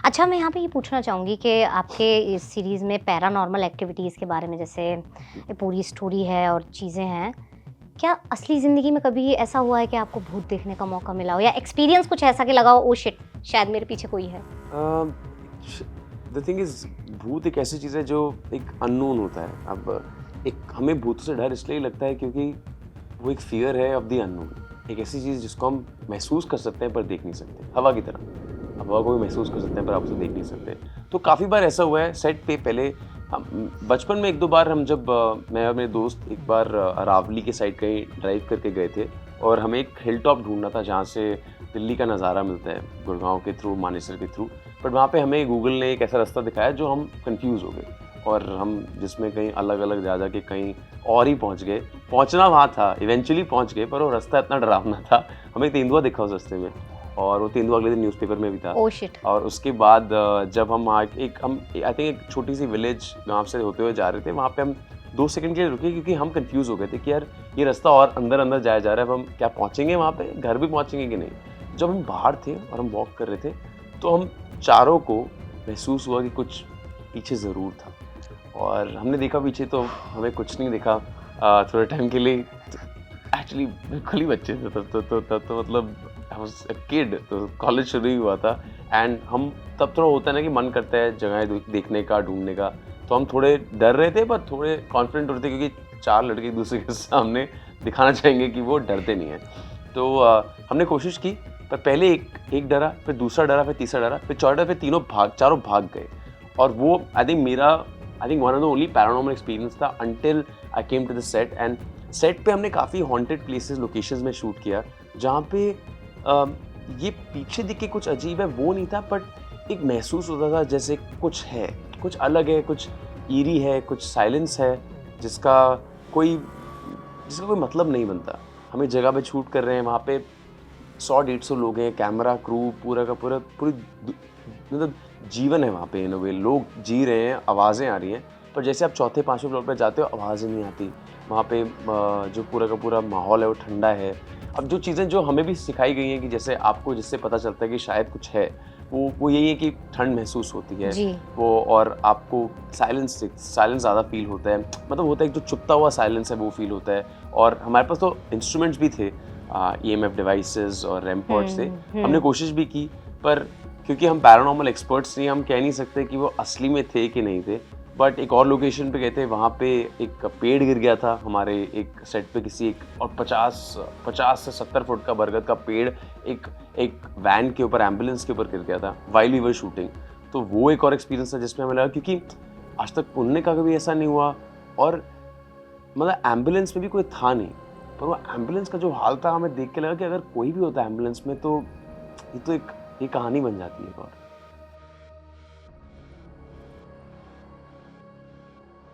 अच्छा, मैं यहाँ पे ये पूछना चाहूँगी कि आपके इस सीरीज़ में पैरानॉर्मल एक्टिविटीज़ के बारे में, जैसे ये पूरी स्टोरी है और चीज़ें हैं, क्या असली ज़िंदगी में कभी ऐसा हुआ है कि आपको भूत देखने का मौका मिला हो या एक्सपीरियंस कुछ ऐसा कि लगा हो ओह शिट! शायद मेरे पीछे कोई है? द थिंग इज़, भूत एक ऐसी चीज़ है जो एक अननोन होता है। अब एक हमें भूतों से डर इसलिए लगता है क्योंकि वो एक फ़ियर है ऑफ द अननोन। एक ऐसी चीज़ जिसको हम महसूस कर सकते हैं पर देख नहीं सकते, हवा की तरह। हवा को भी महसूस कर सकते हैं पर आप उसे देख नहीं सकते। तो काफ़ी बार ऐसा हुआ है सेट पे। पहले हम बचपन में 1-2 बार हम जब मैं और मेरे दोस्त एक बार अरावली के साइड कहीं ड्राइव करके गए थे और हमें एक हिल टॉप ढूँढना था जहाँ से दिल्ली का नज़ारा मिलता है, गुड़गाँव के थ्रू, मानेसर के थ्रू। बट वहाँ पे हमें गूगल ने एक ऐसा रास्ता दिखाया जो हम कन्फ्यूज़ हो गए और हम जिसमें कहीं अलग-अलग जा के कहीं और ही पहुँच गए। पहुँचना वहाँ था, इवेंचुअली पहुँच गए, पर वो रास्ता इतना डरावना था। हमें तेंदुआ दिखा उस रास्ते में और वो तेंदुआ अगले दिन न्यूज़पेपर में भी था। Oh shit! और उसके बाद जब हम एक हम आई थिंक एक छोटी-सी विलेज गाँव से होते हुए जा रहे थे, वहाँ पे हम 2 सेकंड के लिए रुके क्योंकि हम कन्फ्यूज़ हो गए थे कि यार ये रास्ता और अंदर-अंदर जाया जा रहा है, अब हम क्या पहुँचेंगे वहाँ पे? घर भी पहुँचेंगे कि नहीं? जब हम बाहर थे और हम वॉक कर रहे थे, तो हम चारों को महसूस हुआ कि कुछ पीछे ज़रूर था और हमने देखा पीछे तो हमें कुछ नहीं दिखा थोड़े टाइम के लिए। एक्चुअली बिल्कुल ही बच्चे थे तब तो मतलब आई वाज़ अ किड, तो कॉलेज शुरू ही हुआ था एंड हम तब थोड़ा होता है ना कि मन करता है जगह देखने का, ढूँढने का। तो हम थोड़े डर रहे थे पर थोड़े कॉन्फिडेंट हो रहे थे क्योंकि 4 लड़के एक-दूसरे के सामने दिखाना चाहेंगे कि वो डरते नहीं हैं। तो हमने कोशिश की, पर पहले एक डरा, फिर दूसरा डरा, फिर तीसरा डरा, फिर चौथा, फिर चारों भाग गए। और वो I think one of the only paranormal experience था until I came to the set. And set पे हमने काफ़ी हॉन्टेड प्लेसेस, लोकेशंस में शूट किया, जहाँ पे ये पीछे दिख के कुछ अजीब है वो नहीं था, बट एक महसूस होता था जैसे कुछ है, कुछ अलग है, कुछ ईरी है, कुछ साइलेंस है जिसका कोई मतलब नहीं बनता। हम एक जगह पे शूट कर रहे हैं, वहाँ पे 100-150 लोग हैं, कैमरा क्रू पूरा का पूरा मतलब जीवन है वहाँ पे। इन अ वे लोग जी रहे हैं, आवाज़ें आ रही हैं, पर जैसे आप चौथे पाँचवें फ्लोर पे जाते हो आवाज़ें नहीं आती। वहाँ पे जो पूरा का पूरा माहौल है वो ठंडा है। अब जो चीज़ें जो हमें भी सिखाई गई हैं कि जैसे आपको जिससे पता चलता है कि शायद कुछ है, वो यही है कि ठंड महसूस होती है जी। वो, और आपको साइलेंस ज़्यादा फ़ील होता है। मतलब होता है एक जो चुभता हुआ साइलेंस है वो फ़ील होता है। और हमारे पास तो इंस्ट्रूमेंट्स भी थे, ईएमएफ डिवाइसेस और रैम पॉड्स थे। हमने कोशिश भी की, पर क्योंकि हम पैरानॉर्मल एक्सपर्ट्स नहीं, हम कह नहीं सकते कि वो असली में थे कि नहीं थे। बट एक और लोकेशन पे गए थे, वहाँ पे एक पेड़ गिर गया था हमारे एक सेट पे, किसी एक और 50 से 70 फुट का बरगद का पेड़ एक वैन के ऊपर, एम्बुलेंस के ऊपर गिर गया था व्हाइल वी वर शूटिंग। तो वो एक और एक्सपीरियंस था जिसमें हमें लगा, क्योंकि आज तक पुण्य का कभी ऐसा नहीं हुआ और मतलब एम्बुलेंस में भी कोई था नहीं, पर वो एम्बुलेंस का जो हाल था, हमें देख के लगा कि अगर कोई भी होता एम्बुलेंस में तो ये कहानी बन जाती है एक और।